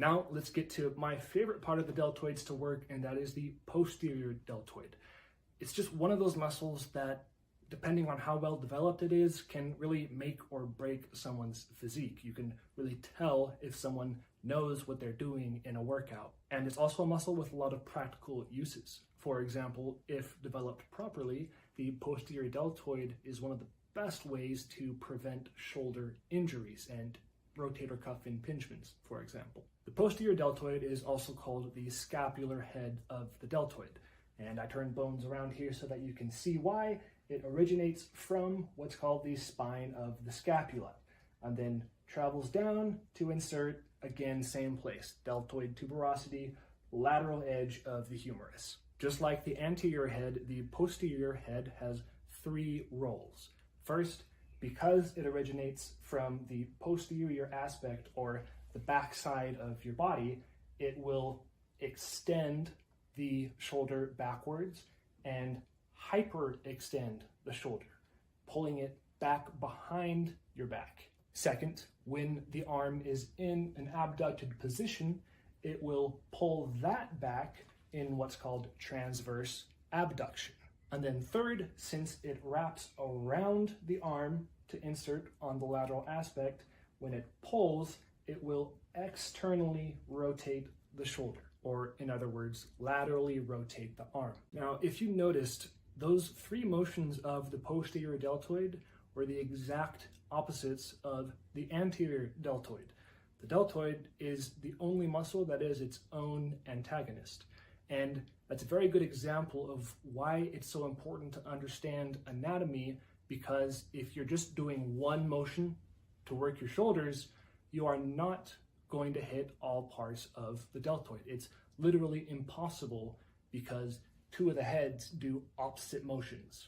Now let's get to my favorite part of the deltoids to work, and that is the posterior deltoid. It's just one of those muscles that, depending on how well developed it is, can really make or break someone's physique. You can really tell if someone knows what they're doing in a workout. And it's also a muscle with a lot of practical uses. For example, if developed properly, the posterior deltoid is one of the best ways to prevent shoulder injuries and rotator cuff impingements, for example. The posterior deltoid is also called the scapular head of the deltoid. And I turn bones around here so that you can see why. It originates from what's called the spine of the scapula, and then travels down to insert, again, same place, deltoid tuberosity, lateral edge of the humerus. Just like the anterior head, the posterior head has three roles. First, because it originates from the posterior aspect, or the backside of your body, it will extend the shoulder backwards and hyperextend the shoulder, pulling it back behind your back. Second, when the arm is in an abducted position, it will pull that back in what's called transverse abduction. And then third, since it wraps around the arm to insert on the lateral aspect, when it pulls, it will externally rotate the shoulder, or in other words, laterally rotate the arm. Now, if you noticed, those three motions of the posterior deltoid were the exact opposites of the anterior deltoid. The deltoid is the only muscle that is its own antagonist. And that's a very good example of why it's so important to understand anatomy, because if you're just doing one motion to work your shoulders, you are not going to hit all parts of the deltoid. It's literally impossible because two of the heads do opposite motions.